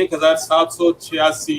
1786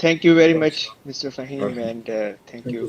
Thank you very much, Mr. Fahim, and thank you.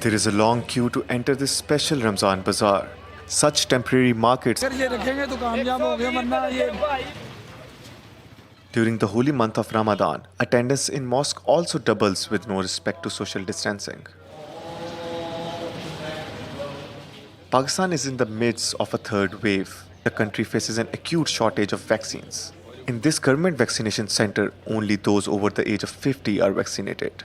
There is a long queue to enter this special Ramzan bazaar. Such temporary markets during the holy month of Ramadan, attendance in mosque also doubles with no respect to social distancing. Pakistan is in the midst of a third wave. The country faces an acute shortage of vaccines. In this government vaccination center, only those over the age of 50 are vaccinated.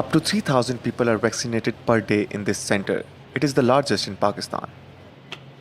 Up to 3,000 people are vaccinated per day in this center. It is the largest in Pakistan.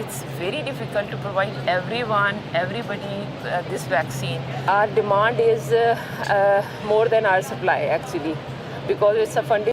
It's very difficult to provide everybody this vaccine. Our demand is more than our supply actually, because it's a funding.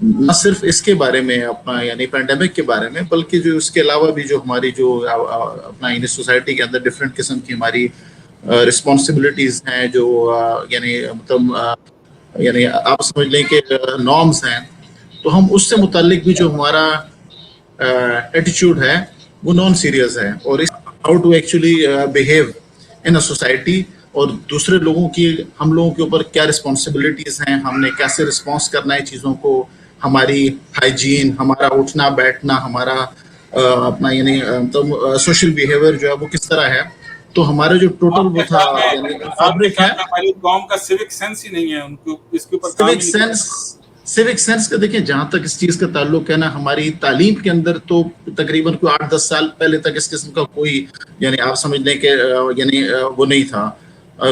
نہ صرف اس کے بارے میں اپنا یعنی pandemic کے بارے میں بلکہ جو اس کے علاوہ بھی جو ہماری جو اپنا یعنی سوسائٹی کے اندر ڈفرینٹ قسم کی ہماری رسپانسبلٹیز ہیں جو یعنی مطلب یعنی آپ سمجھ لیں کہ نارمس ہیں، تو ہم اس سے متعلق بھی جو ہمارا ایٹیچیوڈ ہے وہ نان سیریس ہے، اور اس how to actually behave in a society, اور دوسرے لوگوں کی ہم لوگوں کے اوپر کیا رسپانسبلٹیز ہیں، ہم نے کیسے رسپانس کرنا ہے چیزوں کو، ہماری ہائیجین، ہمارا اٹھنا بیٹھنا، ہمارا اپنا یعنی مطلب سوشل بیہیویئر جو ہے وہ کس طرح ہے. تو ہمارا جو ٹوٹل وہ تھا یعنی آپ کے فیبرک ہے. خیال میں ہماری قوم کا سوک سینس ہی نہیں ہے، ان کو اس کے اوپر کام ہی سوک نہیں سینس سوک سینس کا دیکھیں جہاں تک اس چیز کا تعلق ہے نا، ہماری تعلیم کے اندر تو تقریباً کوئی 8-10 سال پہلے تک اس قسم کا کوئی یعنی آپ سمجھ لیں کہ یعنی وہ نہیں تھا.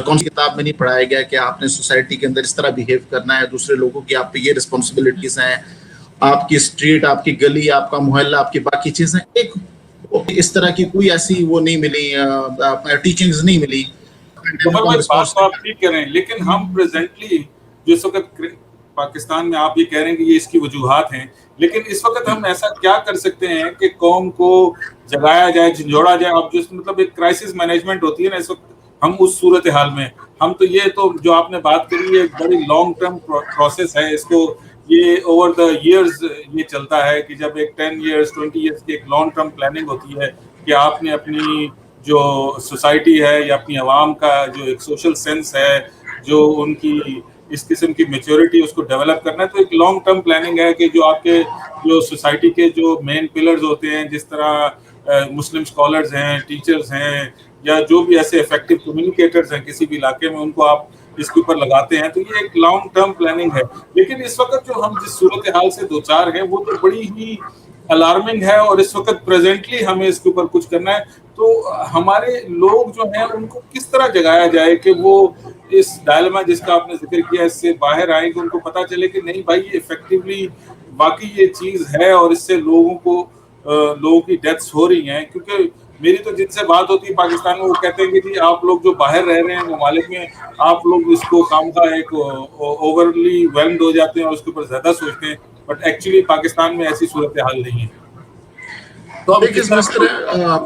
کون سی کتاب میں نہیں پڑھایا گیا کہ آپ نے سوسائٹی کے اندر اس طرح بیہیو کرنا ہے، دوسرے لوگوں کی آپ پہ یہ رسپانسبلٹیز ہیں، آپ کی اسٹریٹ، آپ کی گلی، آپ کا محلہ، آپ کی باقی چیزیں، ایک اس طرح کی کوئی ایسی وہ نہیں ملی، ٹیچنگز نہیں ملی. ظفر بھائی بات تو آپ ٹھیک کہہ رہے ہیں، لیکن ہم پریزنٹلی جو اس وقت پاکستان میں آپ یہ کہہ رہے ہیں کہ یہ اس کی وجوہات ہیں، لیکن اس وقت ہم ایسا کیا کر سکتے ہیں کہ قوم کو جگایا جائے، جھنجھوڑا جائے. اب جو مطلب ایک کرائسس مینجمنٹ ہوتی ہے نا، اس وقت ہم اس صورتحال میں ہم تو یہ تو جو آپ نے بات کری ہے ایک بڑی لانگ ٹرم پروسیس ہے، اس کو یہ اوور دا ایئرز یہ چلتا ہے کہ جب ایک 10 ایئرز 20 ایئرز کی ایک لانگ ٹرم پلاننگ ہوتی ہے کہ آپ نے اپنی جو سوسائٹی ہے یا اپنی عوام کا جو ایک سوشل سینس ہے، جو ان کی اس قسم کی میچورٹی اس کو ڈیولپ کرنا ہے. تو ایک لانگ ٹرم پلاننگ ہے کہ جو آپ کے جو سوسائٹی کے جو مین پلرز ہوتے ہیں، جس طرح مسلم اسکالرز ہیں، ٹیچرز ہیں، یا جو بھی ایسے افیکٹو کمیونیکیٹرز ہیں کسی بھی علاقے میں، ان کو آپ اس کے اوپر لگاتے ہیں. تو یہ ایک لانگ ٹرم پلاننگ ہے. لیکن اس وقت جو ہم جس صورتحال سے دوچار ہیں وہ تو بڑی ہی الارمنگ ہے، اور اس وقت پریزنٹلی ہمیں اس کے اوپر کچھ کرنا ہے. تو ہمارے لوگ جو ہیں ان کو کس طرح جگایا جائے کہ وہ اس ڈائلما جس کا آپ نے ذکر کیا اس سے باہر آئیں، کہ ان کو پتہ چلے کہ نہیں بھائی یہ افیکٹولی واقعی یہ چیز ہے، اور اس سے لوگوں کی ڈیتھس ہو رہی ہیں. کیونکہ میری تو جن سے بات ہوتی ہے پاکستان میں، وہ کہتے ہیں کہ جی آپ لوگ جو باہر رہ رہے ہیں ممالک میں، آپ لوگ اس کو کام کا ایک اوورلی ویلڈ ہو جاتے ہیں اور اس کے اوپر زیادہ سوچتے ہیں، بٹ ایکچولی پاکستان میں ایسی صورتحال نہیں ہے. تو ہم دیکھیے کس اس طرح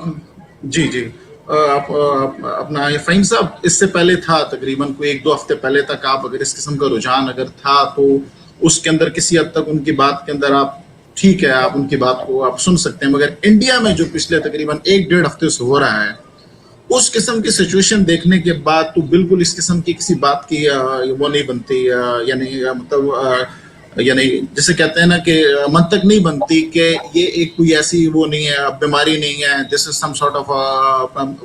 جی جی اپنا فہیم صاحب، اس سے پہلے تھا تقریباً کوئی 1-2 ہفتے پہلے تک، آپ اگر اس قسم کا رجحان اگر تھا تو اس کے اندر کسی حد تک ان کی بات کے اندر آپ ٹھیک ہے، آپ ان کی بات کو آپ سن سکتے ہیں. مگر انڈیا میں جو پچھلے تقریباً 1-1.5 ہفتے سے ہو رہا ہے، اس قسم کی سچویشن دیکھنے کے بعد تو بالکل اس قسم کی کسی بات کی وہ نہیں بنتی، یعنی مطلب یعنی جسے کہتے ہیں نا کہ منطق نہیں بنتی کہ یہ ایک کوئی ایسی وہ نہیں ہے، بیماری نہیں ہے، دس از سم سارٹ آف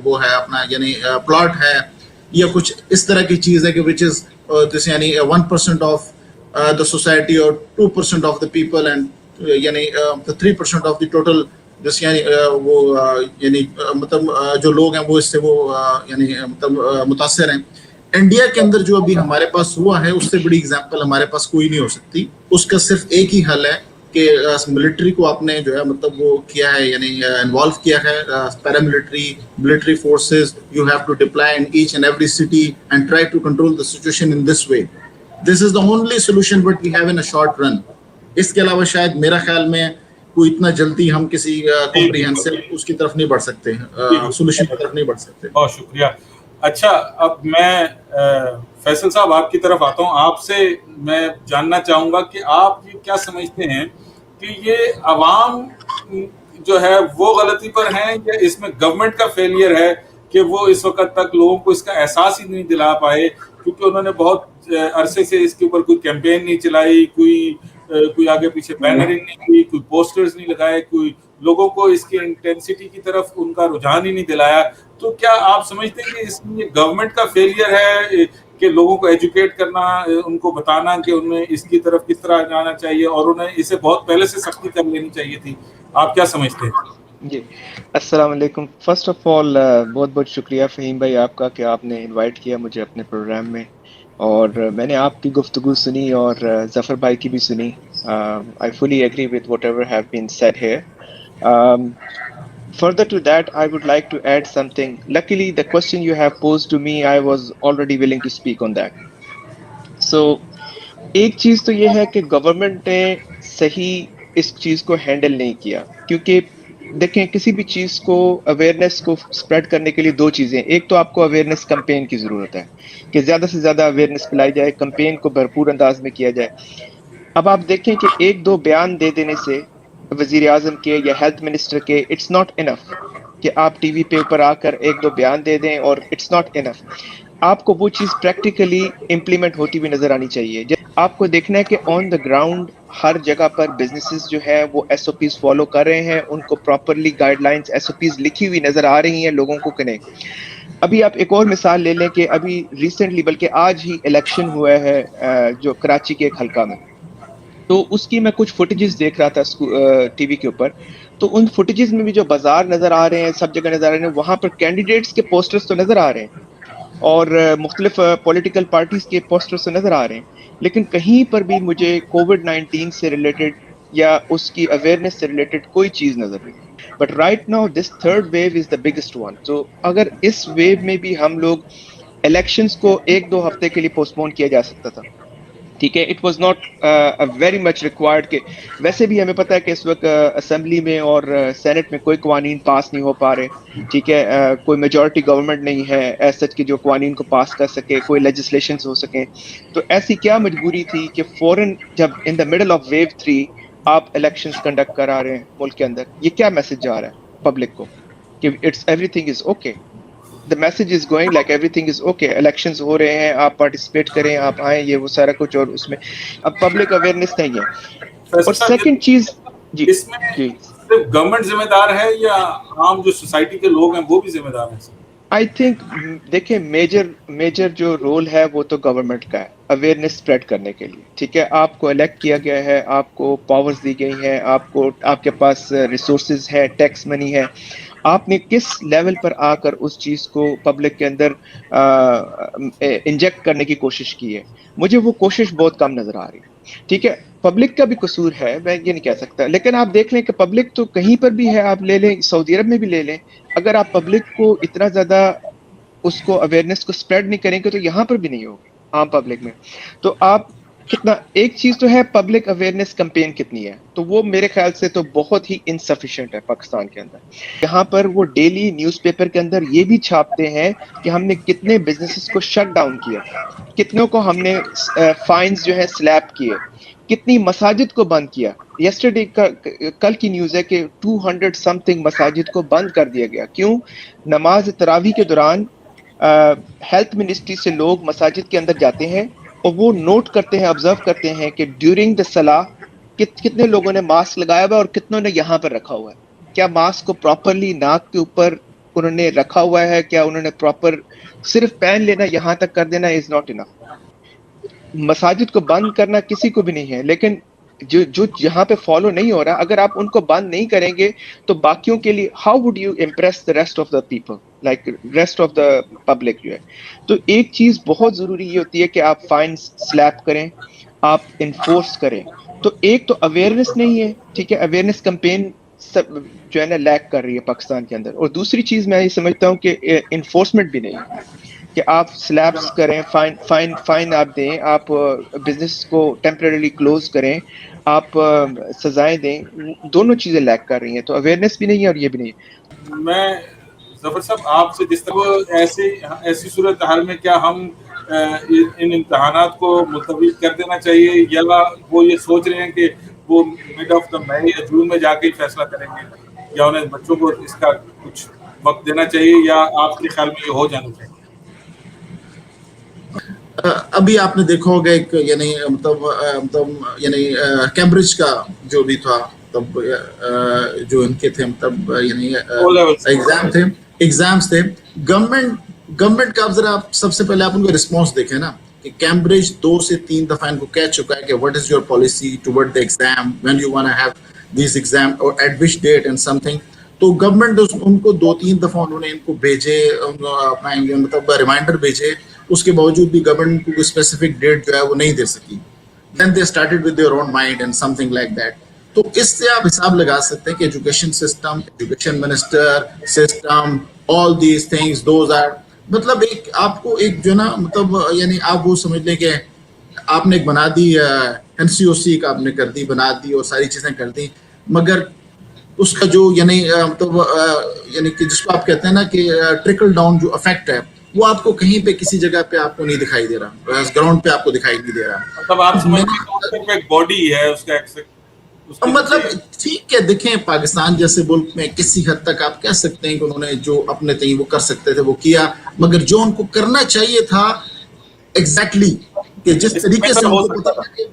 وہ ہے اپنا یعنی پلاٹ ہے، یا کچھ اس طرح کی چیز ہے کہ وچ از دس یعنی 1% آف دا سوسائٹی اور 2% آف دا پیپل اینڈ یعنی 3% آف دی ٹوٹل جس یعنی وہ یعنی مطلب جو لوگ ہیں وہ اس سے وہ یعنی مطلب متاثر ہیں. انڈیا کے اندر جو ابھی ہمارے پاس ہوا ہے، اس سے بڑی اگزامپل ہمارے پاس کوئی نہیں ہو سکتی. اس کا صرف ایک ہی حل ہے کہ ملٹری کو آپ نے جو ہے مطلب وہ کیا ہے یعنی انوالو کیا ہے، military forces you have to deploy in each and every city and try to control the situation in this way. This is the only solution but we have in a short run. اس کے علاوہ شاید میرا خیال میں کوئی اتنا جلدی ہم کسی کمپریہنسو اس کی طرف نہیں بڑھ سکتے، سولوشن کی طرف نہیں بڑھ سکتے. بہت شکریہ. اچھا، اب میں فیصل صاحب آپ کی طرف آتا ہوں. آپ سے میں جاننا چاہوں گا کہ آپ یہ کیا سمجھتے ہیں کہ یہ عوام جو ہے وہ غلطی پر ہیں، یا اس میں گورنمنٹ کا فیلئر ہے کہ وہ اس وقت تک لوگوں کو اس کا احساس ہی نہیں دلا پائے، کیونکہ انہوں نے بہت عرصے سے اس کے اوپر کوئی کیمپین نہیں چلائی، کوئی آگے پیچھے بینرنگ نہیں کی، کوئی پوسٹرز نہیں لگائے، کوئی لوگوں کو اس کی انٹینسٹی کی طرف ان کا رجحان ہی نہیں دلایا. تو کیا آپ سمجھتے ہیں کہ اس میں گورنمنٹ کا فیلئر ہے کہ لوگوں کو ایجوکیٹ کرنا، ان کو بتانا کہ انہیں اس کی طرف کس طرح جانا چاہیے، اور انہیں اسے بہت پہلے سے سختی کر لینی چاہیے تھی؟ آپ کیا سمجھتے ہیں؟ جی السلام علیکم. فرسٹ آف آل بہت بہت شکریہ فہیم بھائی آپ کا کہ آپ نے انوائٹ کیا مجھے اپنے پروگرام میں، اور میں نے آپ کی گفتگو سنی اور ظفر بھائی کی بھی سنی. I fully agree with whatever have been said here. Further to that, I would like to add something. Luckily, the question you have posed to me, I was already willing to speak on that. So, ایک چیز تو یہ ہے کہ government نے صحیح اس چیز کو ہینڈل نہیں کیا. کیونکہ دیکھیں کسی بھی چیز کو اویئرنیس کو اسپریڈ کرنے کے لیے دو چیزیں. ایک تو آپ کو اویئرنیس کمپین کی ضرورت ہے کہ زیادہ سے زیادہ اویئرنیس پلائی جائے, کمپین کو بھرپور انداز میں کیا جائے. اب آپ دیکھیں کہ ایک دو بیان دے دینے سے وزیر اعظم کے یا ہیلتھ منسٹر کے اٹس ناٹ انف کہ آپ ٹی وی پہ اوپر آ کر ایک دو بیان دے دیں, اور اٹس ناٹ انف. آپ کو وہ چیز پریکٹیکلی امپلیمنٹ ہوتی ہوئی نظر آنی چاہیے. آپ کو دیکھنا ہے کہ آن دا گراؤنڈ ہر جگہ پر بزنسز جو ہے وہ ایس او پیز فالو کر رہے ہیں, ان کو properly guidelines S O Ps لکھی ہوئی نظر آ رہی ہیں لوگوں کو کہ نہیں. ابھی آپ ایک اور مثال لے لیں کہ ابھی ریسنٹلی بلکہ آج ہی الیکشن ہوا ہے جو کراچی کے ایک حلقہ میں, تو اس کی میں کچھ فوٹیجز دیکھ رہا تھا ٹی وی کے اوپر. تو ان فوٹیجز میں بھی جو بازار نظر آ رہے ہیں, سب جگہ نظر آ رہے ہیں, وہاں پر کینڈیڈیٹس کے پوسٹرز تو نظر آ رہے ہیں اور مختلف پولیٹیکل پارٹیز کے پوسٹرز تو نظر آ رہے ہیں, لیکن کہیں پر بھی مجھے کووڈ 19 سے ریلیٹڈ یا اس کی اویئرنیس سے ریلیٹڈ کوئی چیز نظر نہیں. But right now this third view is the biggest one. تو اگر اس ویو میں بھی ہم لوگ الیکشنز کو ایک دو ہفتے کے لیے پوسٹ پون کیا جا سکتا تھا, ٹھیک ہے, it was not very much required. کہ ویسے بھی ہمیں پتہ ہے کہ اس وقت اسمبلی میں اور سینٹ میں کوئی قوانین پاس نہیں ہو پا رہے, ٹھیک ہے, کوئی میجورٹی گورنمنٹ نہیں ہے ایز سچ کہ جو قوانین کو پاس کر سکے, کوئی لیجسلیشنز ہو سکیں. تو ایسی کیا مجبوری تھی کہ فوراً جب ان دا مڈل آف ویو 3 آپ الیکشنز کنڈکٹ کرا رہے ہیں ملک کے اندر. یہ کیا میسج جا رہا ہے پبلک کو کہ it's everything is okay. the message is going like everything is okay, elections ہو رہے ہیں, آپ پارٹیسپیٹ کریں, آپ آئیں, یہ وہ سارا کچھ. اور اس میں اب پبلک اویئرنیس نہیں ہے. فیصل اور صاحب سیکنڈ چیز, جی اس میں جی, صرف گورنمنٹ ذمہ دار ہے یا عام جو سوسائٹی کے لوگ ہیں وہ بھی ذمہ دار ہیں؟ آئی تھنک دیکھیں میجر جو رول ہے وہ تو گورنمنٹ کا ہے اویئرنیس اسپریڈ کرنے کے لیے, ٹھیک ہے. آپ کو الیکٹ کیا گیا ہے, آپ کو پاورز دی گئی ہیں, آپ کے پاس ریسورسز ہے, ٹیکس منی ہے. آپ نے کس لیول پر آ کر اس چیز کو پبلک کے اندر انجیکٹ کرنے کی کوشش کی ہے. مجھے وہ کوشش بہت کم نظر آ رہی ہے, ٹھیک ہے. پبلک کا بھی قصور ہے, میں یہ نہیں کہہ سکتا, لیکن آپ دیکھ لیں کہ پبلک تو کہیں پر بھی ہے. آپ لے لیں سعودی عرب میں بھی لے لیں, اگر آپ پبلک کو اتنا زیادہ اس کو اویئرنیس کو اسپریڈ نہیں کریں گے تو یہاں پر بھی نہیں ہوگی عام پبلک میں. تو آپ کتنا, ایک چیز تو ہے پبلک اویئرنیس کمپین کتنی ہے, تو وہ میرے خیال سے تو بہت ہی انسفیشینٹ ہے پاکستان کے اندر. یہاں پر وہ ڈیلی نیوز پیپر کے اندر یہ بھی چھاپتے ہیں کہ ہم نے کتنے بزنسز کو شٹ ڈاؤن کیا, کتنوں کو ہم نے فائنز جو ہے سلیپ کیے, کتنی مساجد کو بند کیا. یسٹرڈے کل کی نیوز ہے کہ 200 سم تھنگ مساجد کو بند کر دیا گیا. کیوں؟ نماز تراویح کے دوران ہیلتھ منسٹری سے لوگ مساجد کے اندر جاتے ہیں اور وہ نوٹ کرتے ہیں, آبزرو کرتے ہیں کہ ڈیورنگ دا صلاح کتنے لوگوں نے ماسک لگایا ہوا ہے اور کتنوں نے یہاں پر رکھا ہوا ہے. کیا ماسک کو پراپرلی ناک کے اوپر انہوں نے رکھا ہوا ہے, کیا انہوں نے پراپر صرف پہن لینا یہاں تک کر دینا از ناٹ انف. مساجد کو بند کرنا کسی کو بھی نہیں ہے, لیکن جو یہاں پہ فالو نہیں ہو رہا, اگر آپ ان کو بند نہیں کریں گے تو باقیوں کے لیے how would you impress the rest of the people, like rest of the public جو ہے. تو ایک چیز بہت ضروری یہ ہوتی ہے کہ آپ فائن سلیپ کریں, آپ انفورس کریں. تو ایک تو اویئرنیس نہیں ہے, ٹھیک ہے, اویئرنیس کمپین سب جو ہے نا لیک کر رہی ہے پاکستان کے اندر. اور دوسری چیز میں یہ سمجھتا ہوں کہ انفورسمنٹ بھی نہیں ہے کہ آپ سلیبس کریں, فائن آپ دیں, آپ بزنس کو ٹیمپرریلی کلوز کریں, آپ سزائیں دیں. دونوں چیزیں لیک کر رہی ہیں, تو اویئرنیس بھی نہیں ہے اور یہ بھی نہیں ہے. میں ظفر صاحب آپ سے جس طرح ایسی صورت حال میں کیا ہم ان امتحانات کو ملتوی کر دینا چاہیے, یا وہ یہ سوچ رہے ہیں کہ وہ مڈ آف دا مئی یا جون میں جا کے فیصلہ کریں گے, یا انہیں بچوں کو اس کا کچھ وقت دینا چاہیے, یا آپ کے خیال میں یہ ہو جانا چاہیے؟ ابھی آپ نے دیکھا ہوگا ایک یعنی مطلب یعنی کیمبرج کا جو بھی تھا تب جو ان کے تھے مطلب یعنی ایگزامس تھے. گورنمنٹ کا ذرا سب سے پہلے آپ ان کو رسپانس دیکھیں نا کہ کیمبرج 2 سے 3 دفعہ ان کو کہہ چکا ہے کہ what is your policy toward the exam, when you want to have these exam اور at which date and something. تو گورنمنٹ ان کو 2-3 دفعہ انہوں نے ان کو بھیجے, اپنا مطلب ریمائنڈر بھیجے, اس کے باوجود بھی گورنمنٹ کو کوئی اسپیسیفک ڈیٹ جو ہے وہ نہیں دے سکی. Then they started with their own mind and something like that. تو اس سے آپ حساب لگا سکتے ہیں کہ education system, education minister system, all these things those are مطلب ایک آپ کو ایک جو نا مطلب یعنی آپ وہ سمجھ لیں کہ آپ نے ایک بنا دی NCOC کا آپ نے کر دی بنا دی اور ساری چیزیں کر دی, مگر اس کا جو یعنی مطلب یعنی کہ جس کو آپ کہتے ہیں نا کہ ٹرکل ڈاؤن جو افیکٹ ہے وہ آپ کو کہیں پہ کسی جگہ پہ آپ کو نہیں دکھائی دے رہا, گراؤنڈ پہ آپ کو دکھائی نہیں دے رہا. مطلب آپ سمجھتے ہیں ایک باڈی ہے اس کا مطلب ٹھیک ہے, دیکھیں پاکستان جیسے ملک میں کسی حد تک آپ کہہ سکتے ہیں کہ انہوں نے جو اپنے تئیں وہ کر سکتے تھے وہ کیا, مگر جو ان کو کرنا چاہیے تھا ایگزیکٹلی کہ جس طریقے سے ان کو پتا تھا کہ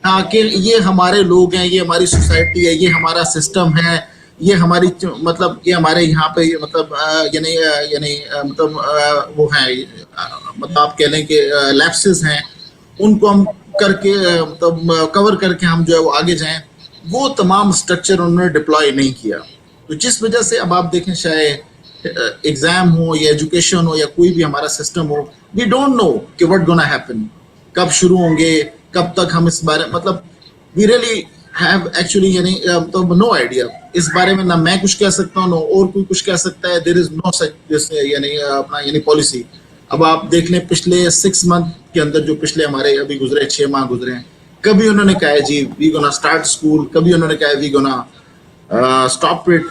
ہاں کہ یہ ہمارے لوگ ہیں, یہ ہماری سوسائٹی ہے, یہ ہمارا سسٹم ہے, یہ ہماری مطلب یہ ہمارے یہاں پہ مطلب یعنی مطلب وہ ہیں مطلب آپ کہہ لیں کہ لیپسز ہیں, ان کو ہم کر کے مطلب کور کر کے ہم جو ہے وہ آگے جائیں, وہ تمام اسٹرکچر انہوں نے ڈپلوائے نہیں کیا. تو جس وجہ سے اب آپ دیکھیں چاہے ایگزام ہو یا ایجوکیشن ہو یا کوئی بھی ہمارا system who, we don't know کہ وٹ گونا ہیپن, کب شروع ہوں گے, کب تک ہم اس بارے مطلب وی ریئلی ہیو ایکچولی یعنی مطلب نو آئیڈیا اس بارے میں, نہ میں کچھ کہہ سکتا ہوں نہ اور کوئی کچھ کہہ سکتا ہے. دیر از نو سچ یعنی اپنا یعنی پالیسی. اب آپ دیکھ لیں پچھلے 6 منتھ کے اندر جو پچھلے ہمارے ابھی گزرے 6 ماہ گزرے ہیں, کبھی انہوں نے کہا ہے جی وی گونا اسٹارٹ اسکول, کبھی انہوں نے کہا ہے وی گونا اسٹاپ اٹ.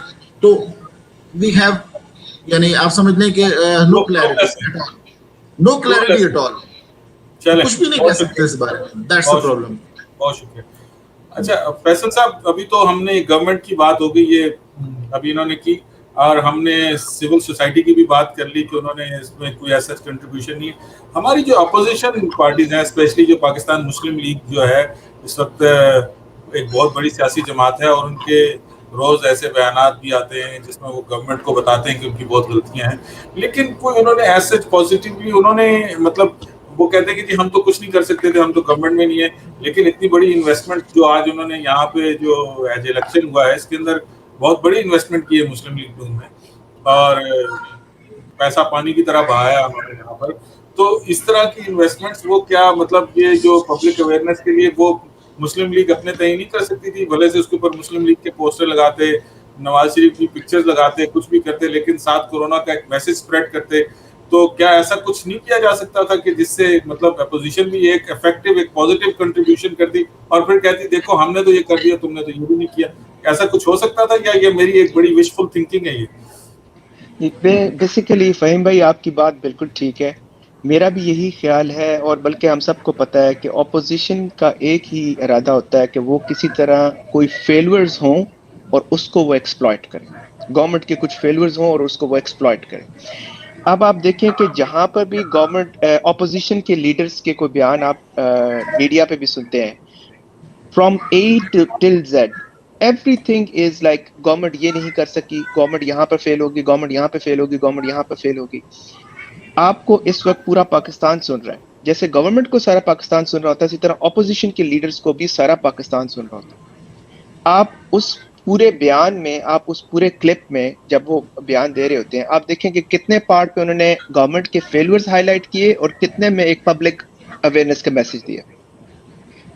تو وی ہیو یعنی آپ سمجھ لیں کہ نو کلیئرٹی ایٹ آل, کچھ بھی نہیں کہہ سکتے اس بارے میں. That's the problem. بہت شکریہ. اچھا فیصل صاحب, ابھی تو ہم نے گورنمنٹ کی بات ہو گئی, یہ ابھی انہوں نے کی, اور ہم نے سول سوسائٹی کی بھی بات کر لی کہ انہوں نے اس میں کوئی ایسا کنٹریبیوشن نہیں ہے. ہماری جو اپوزیشن پارٹیز ہیں, اسپیشلی جو پاکستان مسلم لیگ جو ہے اس وقت ایک بہت بڑی سیاسی جماعت ہے, اور ان کے روز ایسے بیانات بھی آتے ہیں جس میں وہ گورنمنٹ کو بتاتے ہیں کہ ان کی بہت غلطیاں ہیں, لیکن کوئی انہوں نے ایز سچ پازیٹیولی انہوں نے مطلب وہ کہتے ہیں کہ جی ہم تو کچھ نہیں کر سکتے تھے, ہم تو گورنمنٹ میں نہیں ہے, لیکن اتنی بڑی انویسٹمنٹ جو آج انہوں نے یہاں پہ جو ایج الیکشن ہوا ہے اس کے اندر بہت بڑی انویسٹمنٹ کی ہے مسلم لیگ میں, اور پیسہ پانی کی طرح بہایا ہمارے یہاں پر. تو اس طرح کی انویسٹمنٹس وہ کیا مطلب یہ جو پبلک اویئرنیس کے لیے وہ مسلم لیگ اپنے تئیں نہیں کر سکتی تھی؟ بھلے سے اس کے اوپر مسلم لیگ کے پوسٹر لگاتے, نواز شریف کی پکچرز لگاتے, کچھ بھی کرتے, لیکن ساتھ کورونا کا ایک میسج اسپریڈ کرتے. تو کیا ایسا کچھ نہیں کیا جا سکتا تھا کہ جس سے مطلب اپوزیشن بھی ایک افیکٹو ایک پازیٹیو کنٹریبیوشن کرتی اور پھر کہتی دیکھو ہم نے تو یہ کر دیا, تم نے تو یہ بھی نہیں کیا؟ ایسا کچھ ہو سکتا تھا کیا؟ یہ میری ایک بڑی وشفل تھنکنگ ہے. یہ بیسیکلی فہیم بھائی آپ کی بات بالکل ٹھیک ہے, میرا بھی یہی خیال ہے, اور بلکہ ہم سب کو پتہ ہے کہ اپوزیشن کا ایک ہی ارادہ ہوتا ہے کہ وہ کسی طرح کوئی فیلورز ہوں اور اس کو وہ ایکسپلائٹ کریں, گورنمنٹ کے کچھ فیلورز ہوں اور اس کو وہ ایکسپلائٹ کریں. اب آپ دیکھیں کہ جہاں پر بھی گورنمنٹ اپوزیشن کے لیڈرز کے کوئی بیان آپ میڈیا پہ بھی سنتے ہیں, from a till Z every thing is like government یہ نہیں کر سکی, گورنمنٹ یہاں پر فیل ہوگی, گورنمنٹ یہاں پہ فیل ہوگی, گورنمنٹ یہاں پہ فیل ہوگی. آپ کو اس وقت پورا پاکستان سن رہا ہے, جیسے گورنمنٹ کو سارا پاکستان سن رہا ہوتا ہے, اسی طرح اپوزیشن کے لیڈرز کو بھی سارا پاکستان سن رہا ہوتا ہے. آپ اس پورے بیان میں, آپ اس پورے کلپ میں جب وہ بیان دے رہے ہوتے ہیں, آپ دیکھیں کہ کتنے پارٹ پہ انہوں نے گورنمنٹ کے فیلورز ہائی لائٹ کیے اور کتنے میں ایک پبلک اویئرنیس کا میسج دیا.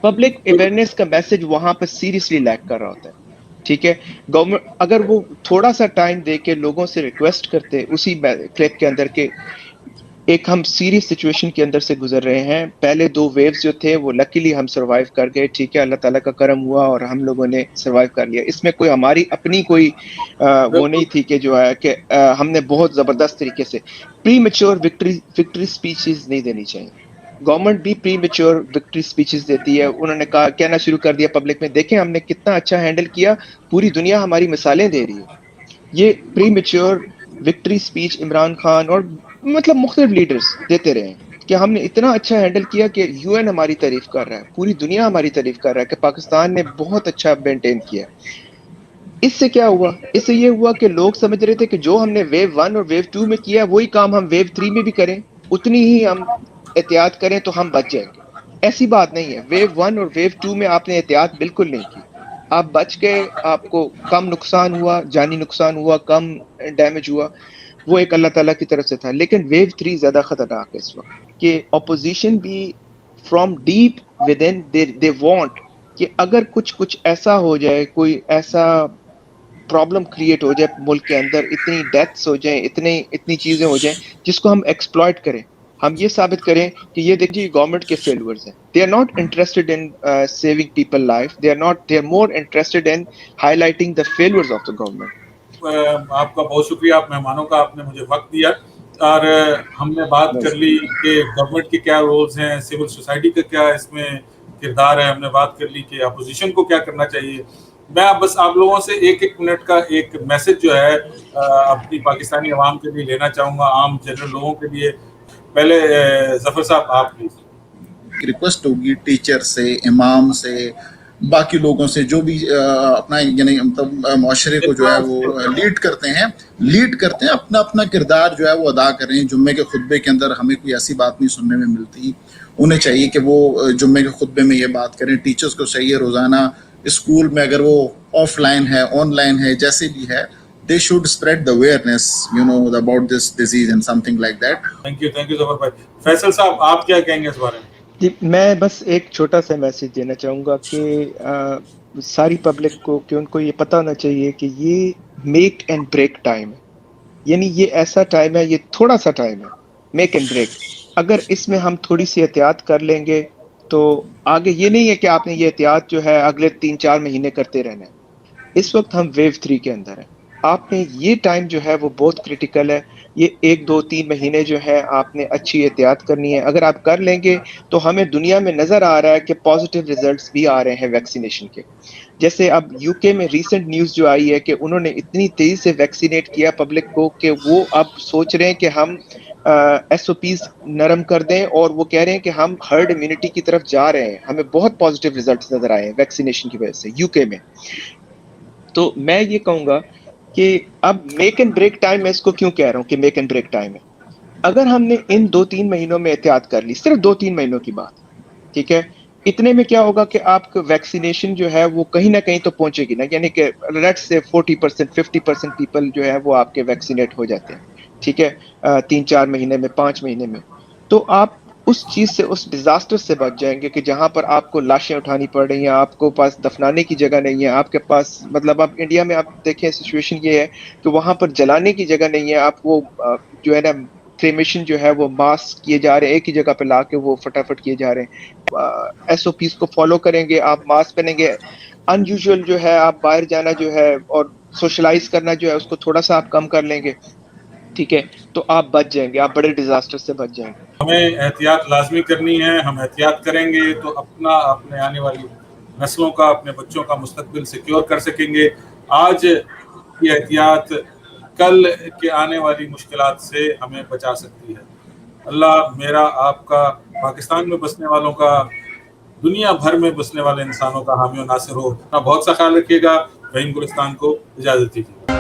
پبلک اویئرنیس کا میسج وہاں پہ سیریسلی لیک کر رہا ہوتا ہے. ٹھیک ہے, گورنمنٹ اگر وہ تھوڑا سا ٹائم دے کے لوگوں سے ریکویسٹ کرتے اسی کلپ کے اندر کہ ایک ہم سیریس سچویشن کے اندر سے گزر رہے ہیں, پہلے 2 ویوز جو تھے وہ لکیلی ہم سروائیو کر گئے, ٹھیک ہے, اللہ تعالیٰ کا کرم ہوا اور ہم لوگوں نے سروائیو کر لیا. اس میں کوئی ہماری اپنی کوئی وہ نہیں تھی کہ جو ہے کہ ہم نے بہت زبردست طریقے سے پری میچور وکٹری اسپیچز نہیں دینی چاہیے. گورنمنٹ بھی پری میچور وکٹری اسپیچز دیتی ہے. انہوں نے کہنا شروع کر دیا پبلک میں, دیکھیں ہم نے کتنا اچھا ہینڈل کیا, پوری دنیا ہماری مثالیں دے رہی ہے. یہ premature victory speech Imran Khan اور مطلب مختلف لیڈرز دیتے رہے ہیں کہ ہم نے اتنا اچھا ہینڈل کیا کہ یو این ہماری تعریف کر رہا ہے, پوری دنیا ہماری تعریف کر رہا ہے کہ پاکستان نے بہت اچھا مینٹین کیا. اس سے کیا ہوا؟ اس سے یہ ہوا کہ لوگ سمجھ رہے تھے کہ جو ہم نے ویو 1 اور ویو 2 میں کیا وہی کام ہم ویو 3 میں بھی کریں, اتنی ہی ہم احتیاط کریں تو ہم بچ جائیں گے. ایسی بات نہیں ہے. ویو 1 اور ویو 2 میں آپ نے احتیاط بالکل نہیں کی, آپ بچ گئے, آپ کو کم نقصان ہوا, جانی نقصان ہوا, کم ڈیمیج ہوا, وہ ایک اللہ تعالیٰ کی طرف سے تھا. لیکن ویو 3 زیادہ خطرناک ہے اس وقت, کہ اپوزیشن بھی from deep with in they want کہ اگر کچھ ایسا ہو جائے, کوئی ایسا پرابلم کریٹ ہو جائے ملک کے اندر, اتنی ڈیتھس ہو جائیں, اتنی چیزیں ہو جائیں جس کو ہم ایکسپلائٹ کریں, ہم یہ ثابت کریں کہ یہ دیکھیے گورنمنٹ کے فیلورز ہیں. They are not interested in saving people life, they are more interested in highlighting the failures of the government. آپ کا بہت شکریہ, آپ مہمانوں کا, آپ نے مجھے وقت دیا اور ہم نے بات کر لی کہ گورنمنٹ کے کیا رولز ہیں, سول سوسائٹی کا کیا اس میں کردار ہے, ہم نے بات کر لی کہ اپوزیشن کو کیا کرنا چاہیے. میں بس آپ لوگوں سے ایک منٹ کا ایک میسج جو ہے اپنی پاکستانی عوام کے لیے لینا چاہوں گا, عام جنرل لوگوں کے لیے. پہلے ظفر صاحب آپ پلیز. ریکویسٹ ہوگی ٹیچر سے, امام سے, باقی لوگوں سے جو بھی اپنا یعنی مطلب معاشرے کو جو ہے وہ لیڈ کرتے ہیں اپنا اپنا کردار جو ہے وہ ادا کریں. جمعے کے خطبے کے اندر ہمیں کوئی ایسی بات نہیں سننے میں ملتی, انہیں چاہیے کہ وہ جمعے کے خطبے میں یہ بات کریں. ٹیچرز کو چاہیے روزانہ اسکول میں اگر وہ آف لائن ہے آن لائن ہے جیسے بھی ہے, they should spread the awareness about this disease and something like that. Thank you Zafar بھائی. فیصل صاحب آپ کیا کہیں گے اس بارے میں؟ جی میں بس ایک چھوٹا سا میسج دینا چاہوں گا کہ ساری پبلک کو کہ ان کو یہ پتہ ہونا چاہیے کہ یہ میک اینڈ بریک ٹائم ہے. یعنی یہ ایسا ٹائم ہے, یہ تھوڑا سا ٹائم ہے, میک اینڈ بریک. اگر اس میں ہم تھوڑی سی احتیاط کر لیں گے تو آگے یہ نہیں ہے کہ آپ نے یہ احتیاط جو ہے اگلے 3-4 مہینے کرتے رہنا ہے. اس وقت ہم ویو 3 کے اندر ہیں. آپ نے یہ ٹائم جو ہے وہ بہت کریٹیکل ہے. یہ 1-2-3 مہینے جو ہے آپ نے اچھی احتیاط کرنی ہے. اگر آپ کر لیں گے تو ہمیں دنیا میں نظر آ رہا ہے کہ پازیٹیو ریزلٹس بھی آ رہے ہیں ویکسینیشن کے. جیسے اب یو کے میں ریسنٹ نیوز جو آئی ہے کہ انہوں نے اتنی تیزی سے ویکسینیٹ کیا پبلک کو کہ وہ اب سوچ رہے ہیں کہ ہم ایس او پیز نرم کر دیں, اور وہ کہہ رہے ہیں کہ ہم ہرڈ امیونٹی کی طرف جا رہے ہیں. ہمیں بہت پازیٹیو ریزلٹس نظر آئے ہیں ویکسینیشن کی وجہ سے یو کے میں. تو میں یہ کہوں گا کہ اب میک اینڈ بریک ٹائم, میں اس کو کیوں کہہ رہا ہوں کہ میک اینڈ بریک ٹائم ہے. اگر ہم نے ان 2-3 مہینوں میں احتیاط کر لی, صرف 2-3 مہینوں کی بات, ٹھیک ہے, اتنے میں کیا ہوگا کہ آپ کا ویکسینیشن جو ہے وہ کہیں نہ کہیں تو پہنچے گی نا. یعنی کہ لیٹس سے 40% 50% پیپل جو ہے وہ آپ کے ویکسینیٹ ہو جاتے ہیں, ٹھیک ہے, 3-4 مہینے میں, 5 مہینے میں. تو آپ اس چیز سے, اس ڈیزاسٹر سے بچ جائیں گے کہ جہاں پر آپ کو لاشیں اٹھانی پڑ رہی ہیں, آپ کو پاس دفنانے کی جگہ نہیں ہے, آپ کے پاس مطلب اب انڈیا میں آپ دیکھیں سچویشن یہ ہے کہ وہاں پر جلانے کی جگہ نہیں ہے. آپ وہ جو ہے نا کریمیشن جو ہے وہ ماس کیے جا رہے ہیں, ایک ہی جگہ پہ لا کے وہ فٹافٹ کیے جا رہے ہیں. ایس او پیز کو فالو کریں گے, آپ ماسک پہنیں گے, ان یوزول جو ہے آپ باہر جانا جو ہے اور سوشلائز کرنا جو ہے اس کو تھوڑا سا آپ کم کر لیں گے, ٹھیک ہے, تو آپ بچ جائیں گے, آپ بڑے ڈیزاسٹر سے بچ جائیں گے. ہمیں احتیاط لازمی کرنی ہے. ہم احتیاط کریں گے تو اپنے آنے والی نسلوں کا, اپنے بچوں کا مستقبل سیکیور کر سکیں گے. آج کی احتیاط کل کے آنے والی مشکلات سے ہمیں بچا سکتی ہے. اللہ میرا, آپ کا, پاکستان میں بسنے والوں کا, دنیا بھر میں بسنے والے انسانوں کا حامی و ناصر ہو. بہت سا خیال رکھیے گا. فہیم گلستان کو اجازت دیجیے.